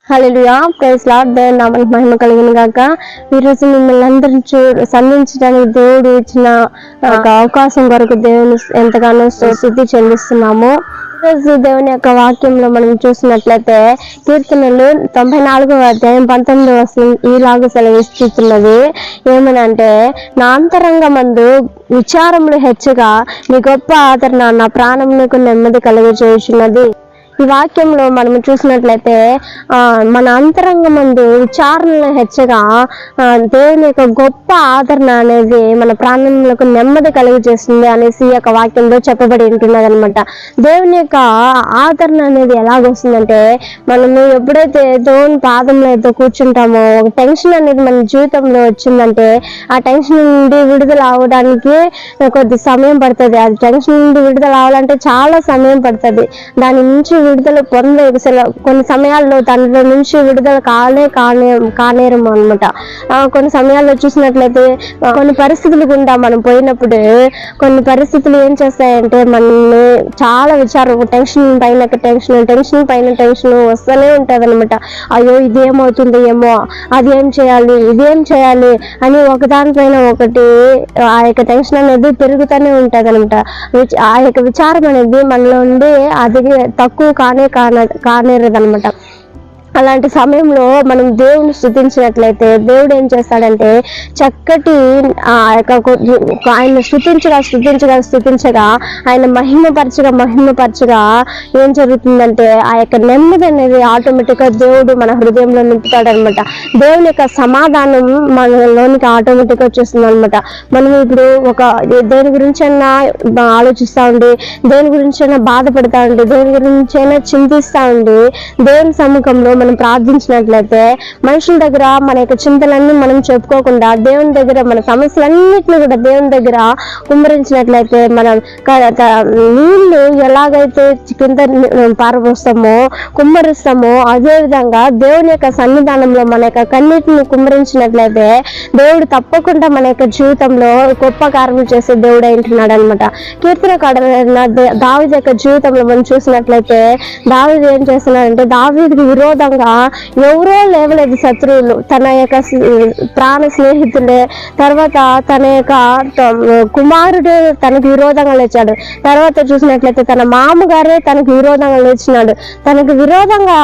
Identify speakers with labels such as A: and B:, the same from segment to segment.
A: హల్లెలూయా, praise lord. దేవుని నామానికి మహిమ కలుగును గాక. ఈరోజు మిమ్మల్ని అందరిని సంధించడానికి దేవుడు ఇచ్చిన ఒక అవకాశం కొరకు దేవుని ఎంతగానో స్తుతి చెల్లిస్తున్నాము. ఈరోజు దేవుని యొక్క వాక్యంలో మనం చూసినట్లయితే కీర్తనలు 94వ అధ్యాయం 19వ వచనం ఈలాగా సెలవిస్తున్నది. ఏమనంటే, నా అంతరంగమందు విచారములు హెచ్చగా నీ గొప్ప ఆదరణ నా ప్రాణమునకు నెమ్మది కలుగజేయుచున్నది. ఈ వాక్యంలో మనం చూసినట్లయితే మన అంతరంగమందు విచారణలు హెచ్చగా దేవుని యొక్క గొప్ప ఆదరణ అనేది మన ప్రాణములకు నెమ్మది కలుగజేస్తుంది అనేసి ఈ యొక్క వాక్యంలో చెప్పబడి ఉంటున్నది అనమాట. దేవుని యొక్క ఆదరణ అనేది ఎలాగొస్తుందంటే, మనము ఎప్పుడైతే దేవుని పాదంలో అయితే కూర్చుంటామో, ఒక టెన్షన్ అనేది మన జీవితంలో వచ్చిందంటే ఆ టెన్షన్ నుండి విడుదల అవడానికి కొద్ది సమయం పడుతుంది. అది టెన్షన్ నుండి విడుదల అవ్వాలంటే చాలా సమయం పడుతుంది. దాని నుంచి విడుదల కొన్ని సమయాల్లో దానిలో నుంచి విడుదల కానేరము అనమాట. కొన్ని సమయాల్లో చూసినట్లయితే కొన్ని పరిస్థితులు గుండా మనం పోయినప్పుడు కొన్ని పరిస్థితులు ఏం చేస్తాయంటే మనల్ని చాలా విచారం, టెన్షన్ పైన టెన్షన్ వస్తూనే ఉంటుంది అనమాట. అయ్యో ఇదేమవుతుంది, ఏమో అదేం చేయాలి, ఇదేం చేయాలి అని ఒకదానిపైన ఒకటి ఆ యొక్క టెన్షన్ అనేది పెరుగుతూనే ఉంటుంది అనమాట. ఆ యొక్క విచారం అనేది మనలో ఉండి అది తక్కువ కానేరదనమాట. అలాంటి సమయంలో మనం దేవుని స్తుతించినట్లయితే దేవుడు ఏం చేస్తాడంటే, చక్కటి ఆయన స్తుతించగా ఆయన మహిమపరచగా ఏం జరుగుతుందంటే, ఆ యొక్క నెమ్మది అనేది ఆటోమేటిక్గా దేవుడు మన హృదయంలో నింపుతాడనమాట. దేవుని యొక్క సమాధానం మనలోనికి ఆటోమేటిక్గా వచ్చేస్తుంది అనమాట. మనం ఇప్పుడు దేని గురించైనా ఆలోచిస్తూ ఉండి, దేని గురించైనా బాధపడతా ఉండి, దేని గురించైనా చింతిస్తూ ఉండి దేవుని సముఖంలో మనం ప్రార్థించినట్లయితే, మనుషుల దగ్గర మన యొక్క చింతలన్నీ మనం చెప్పుకోకుండా దేవుని దగ్గర మన సమస్యలన్నింటినీ కూడా దేవుని దగ్గర కుమ్మరించినట్లయితే, మనం నీళ్లు ఎలాగైతే కింద పారబోస్తామో కుమ్మరిస్తామో అదే విధంగా దేవుని యొక్క సన్నిధానంలో మన యొక్క కన్నీటిని కుమ్మరించినట్లయితే దేవుడు తప్పకుండా మన యొక్క జీవితంలో గొప్ప కార్యములు చేసే దేవుడు అంటున్నాడు అనమాట. కీర్తనకారుడైన దావీదు యొక్క జీవితంలో మనం చూసినట్లయితే, దావీదు ఏం చేస్తున్నాడంటే, దావీదుకి విరోధంగా ఎవరో లేవలేదు శత్రువులు. తన యొక్క ప్రాణ స్నేహితులే, తర్వాత తన యొక్క కుమారుడు తనకు విరోధంగా లేచాడు. తర్వాత చూసినట్లయితే తన మామగారే తనకు విరోధంగా లేచినాడు. తనకు విరోధంగా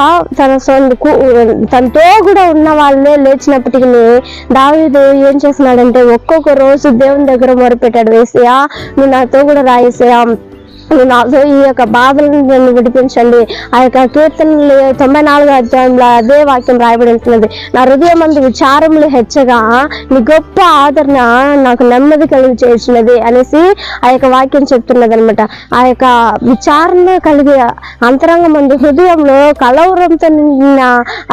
A: తనతో కూడా ఉన్న వాళ్ళే లేచినప్పటికీ దావీదు ఏం చేస్తున్నాడంటే, ఒక్కొక్క రోజు దేవుని దగ్గర మొరపెట్టాడు. యేసయ్యా, నువ్వు నాతో కూడా రాయేసయ్యా, నాతో ఈ యొక్క బాధలను నన్ను విడిపించండి. ఆ యొక్క కీర్తనలు 94వ అధ్యాయంలో అదే వాక్యం రాయబడి ఉంటున్నది. నా హృదయం మందు విచారములు హెచ్చగా నీ గొప్ప ఆదరణ నాకు నెమ్మది కలిగి చేసినది అనేసి ఆ యొక్క వాక్యం చెప్తున్నది అనమాట. ఆ యొక్క విచారణ కలిగి అంతరంగ మందు హృదయంలో కలవరంతో నిన్న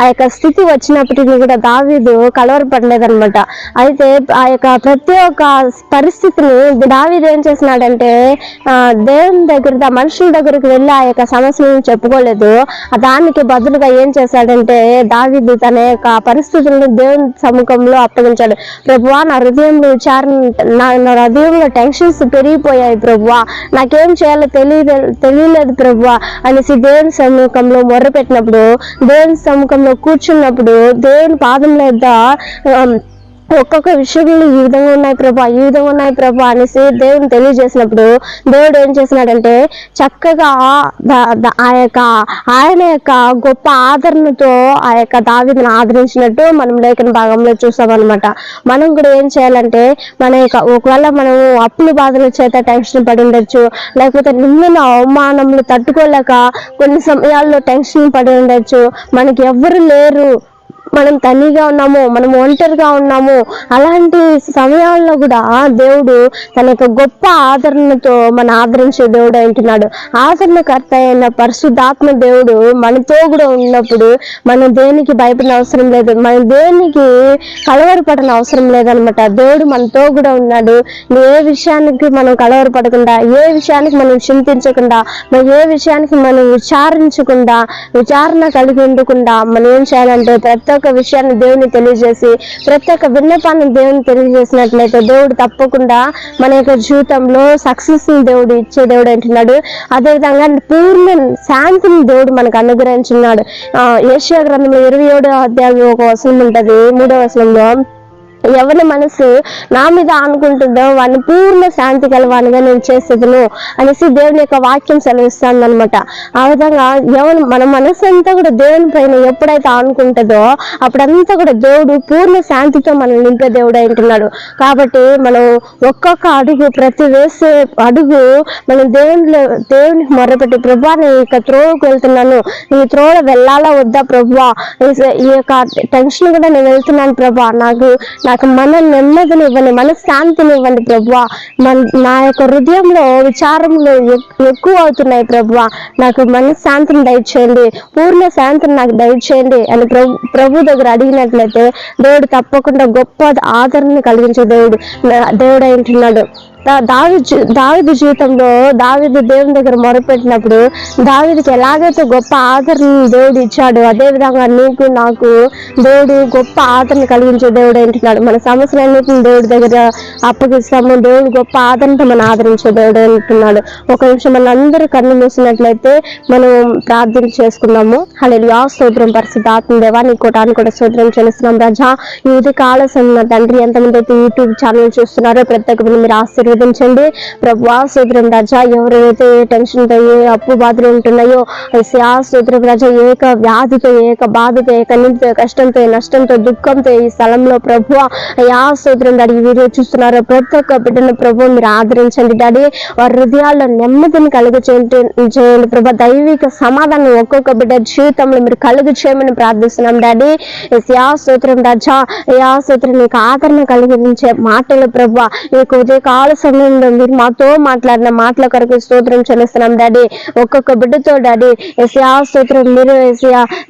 A: ఆ యొక్క స్థితి వచ్చినప్పటికీ కూడా దావీదు కలవరపడలేదనమాట. అయితే ఆ యొక్క ప్రతి ఒక్క పరిస్థితిని దావీదు ఏం చేసినాడంటే, దేవుని దగ్గర మనుషుల దగ్గరికి వెళ్ళి ఆ యొక్క సమస్యలను చెప్పుకోలేదు. దానికి బదులుగా ఏం చేశాడంటే, దావీదు తన యొక్క పరిస్థితులను దేవుని సముఖంలో అప్పగించాడు. ప్రభువా, నా హృదయంలో నా హృదయంలో టెన్షన్స్ పెరిగిపోయాయి ప్రభువా, నాకేం చేయాలో తెలియలేదు ప్రభువా అనేసి దేవుని సముఖంలో మొర్రపెట్టినప్పుడు, దేవుని సముఖంలో కూర్చున్నప్పుడు దేవుని పాదంలో ఒక్కొక్క విషయంలో ఈ విధంగా ఉన్నాయి ప్రభు అనేసి దేవుని తెలియజేసినప్పుడు దేవుడు ఏం చేసినాడంటే, చక్కగా ఆయన యొక్క గొప్ప ఆదరణతో ఆ యొక్క దావీదును ఆదరించినట్టు మనం లేఖన భాగంలో చూసామన్నమాట. మనం కూడా ఏం చేయాలంటే, మన యొక్క ఒకవేళ మనము అప్పుల బాధల చేత టెన్షన్ పడి ఉండొచ్చు, లేకపోతే నిందన అవమానములు తట్టుకోలేక కొన్ని సమయాల్లో టెన్షన్ పడి ఉండొచ్చు, మనకి ఎవ్వరు లేరు, మనం తనిగా ఉన్నాము, మనం ఒంటరిగా ఉన్నాము, అలాంటి సమయాల్లో కూడా దేవుడు తన యొక్క గొప్ప ఆదరణతో మన ఆదరించే దేవుడు అంటున్నాడు. ఆదరణకర్త అయిన పరిశుద్ధాత్మ దేవుడు మనతో కూడా ఉన్నప్పుడు మనం దేనికి భయపడిన అవసరం లేదు, మనం దేనికి కలవరపడిన అవసరం లేదనమాట. దేవుడు మనతో కూడా ఉన్నాడు. ఏ విషయానికి మనం కలవరపడకుండా, ఏ విషయానికి మనం చింతించకుండా, ఏ విషయానికి మనం విచారణ కలిగి ఉండకుండా మనం ఏం చేయాలంటే, ప్రతి ఒక్క విషయాన్ని దేవుని తెలియజేసి ప్రతి ఒక్క విన్నపాన్ని దేవుని తెలియజేసినట్లయితే దేవుడు తప్పకుండా మన యొక్క జీవితంలో సక్సెస్ దేవుడు ఇచ్చే దేవుడు అంటున్నాడు. అదేవిధంగా పూర్ణ శాంతిని దేవుడు మనకు అనుగ్రహించున్నాడు. యెషయా గ్రంథంలో 27వ అధ్యాయం ఒక వచనం ఉంటది, 3వ వచనంలో, ఎవరి మనసు నా మీద ఆనుకుంటుందో వాడిని పూర్ణ శాంతి గలవానిగా నేను చేసేదను అనేసి దేవుని యొక్క వాక్యం సెలవిస్తాను అనమాట. ఆ విధంగా మన మనసు అంతా కూడా దేవుని పైన ఎప్పుడైతే ఆనుకుంటుందో అప్పుడంతా కూడా దేవుడు పూర్ణ శాంతితో మనం నింపే దేవుడు అంటున్నాడు. కాబట్టి మనం ఒక్కొక్క అడుగు, ప్రతి వేసే అడుగు మనం దేవుని మొరపెట్టి, ప్రభువా నేను ఇక త్రోవకు వెళ్తున్నాను, ఈ త్రోవ వెళ్ళాలా వద్దా ప్రభువా, ఈ యొక్క టెన్షన్ కూడా నేను వెళ్తున్నాను ప్రభువా, నాకు మన నెమ్మదిని ఇవ్వండి, మన శాంతిని ఇవ్వండి ప్రభువా, నా యొక్క హృదయంలో విచారములు ఎక్కువ అవుతున్నాయి ప్రభువా, నాకు మన శాంతిని దయచేయండి, పూర్ణ శాంతిని నాకు దయచేయండి అని ప్రభు దగ్గర అడిగినట్లయితే దేవుడు తప్పకుండా గొప్ప ఆదరణ కలిగించే దేవుడు అంటున్నాడు. దావీదు జీవితంలో దావీదు దేవుని దగ్గర మొరపెట్టినప్పుడు దావీదుకి ఎలాగైతే గొప్ప ఆదరణ దేవుడు ఇచ్చాడు, అదే విధంగా నీకు నాకు దేవుడు గొప్ప ఆదరణ కలిగించే దేవుడు అంటున్నాడు. మన సమస్యలన్నింటిని దేవుడి దగ్గర అప్పగిస్తాము, దేవుడు గొప్ప ఆదరణతో మనం ఆదరించే దేవుడు అంటున్నాడు. ఒక నిమిషం మన అందరూ కన్ను మూసినట్లయితే మనం ప్రార్థన చేసుకున్నాము. హల్లెలూయా. స్తోత్రం పరిశుద్ధాత్మ దేవా, నీ కోటాన్ని కూడా స్తోత్రం చెల్లిస్తున్నాం రాజా. ఈ ఉదయకాల సమయంలో తండ్రి ఎంతమంది అయితే యూట్యూబ్ ఛానల్ చూస్తున్నారో ప్రతి ఒక్కరిని మీరు ఆశీర్వదించండి ప్రభువా. స్తోత్రం రాజా. ఎవరైతే టెన్షన్తో, ఏ అప్పు బాధలు ఉంటున్నాయో స్తోత్రం రాజా, ఏక వ్యాధితో, ఏక బాధతో, ఏక నిందితో, కష్టంతో, నష్టంతో, దుఃఖంతో ఈ స్థలంలో ప్రభువా స్తోత్రం డాడీ ఈ వీడియో చూస్తున్నారో ప్రతి ఒక్క బిడ్డను ప్రభు మీరు ఆదరించండి డాడీ. వారి హృదయాల్లో నెమ్మదిని చేయండి ప్రభా. దైవిక సమాధానం ఒక్కొక్క బిడ్డ జీవితంలో మీరు కలుగు చేయమని ప్రార్థిస్తున్నాం డాడీ. స్తోత్రం రాజా. స్తోత్రం నీకు ఆదరణ కలిగించే మాటలు ప్రభా, నీకు ఉదయకాల సమయంలో మీరు మాతో మాట్లాడిన మాటల కొరకు స్తోత్రం చెల్లిస్తున్నాం డాడీ. ఒక్కొక్క బిడ్డతో డాడీ స్తోత్రం మీరు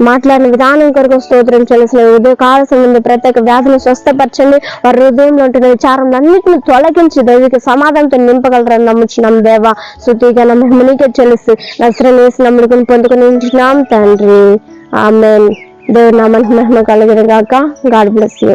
A: మాట్లాడిన విధానం కొరకు స్తోత్రం చెల్లిస్తున్నాం. ఉదయకాల సమయంలో ప్రతి ఒక్క వ్యాధిని స్వస్థపరచండి, వారి హృదయంలో ఉంటున్న విచారాలన్నింటినీ తొలగించి దైవిక సమాధానంతో నింపగలరని నమ్ముచున్నాం దేవా. స్తుతిగా మహిమనికే చెల్లిస్తూ నజరేయుని యేసు నామమున పొందుకొని ఉంటున్నాం తండ్రి, ఆమేన్. దేవుని నామానికి మహిమ కలుగును గాక. God bless you.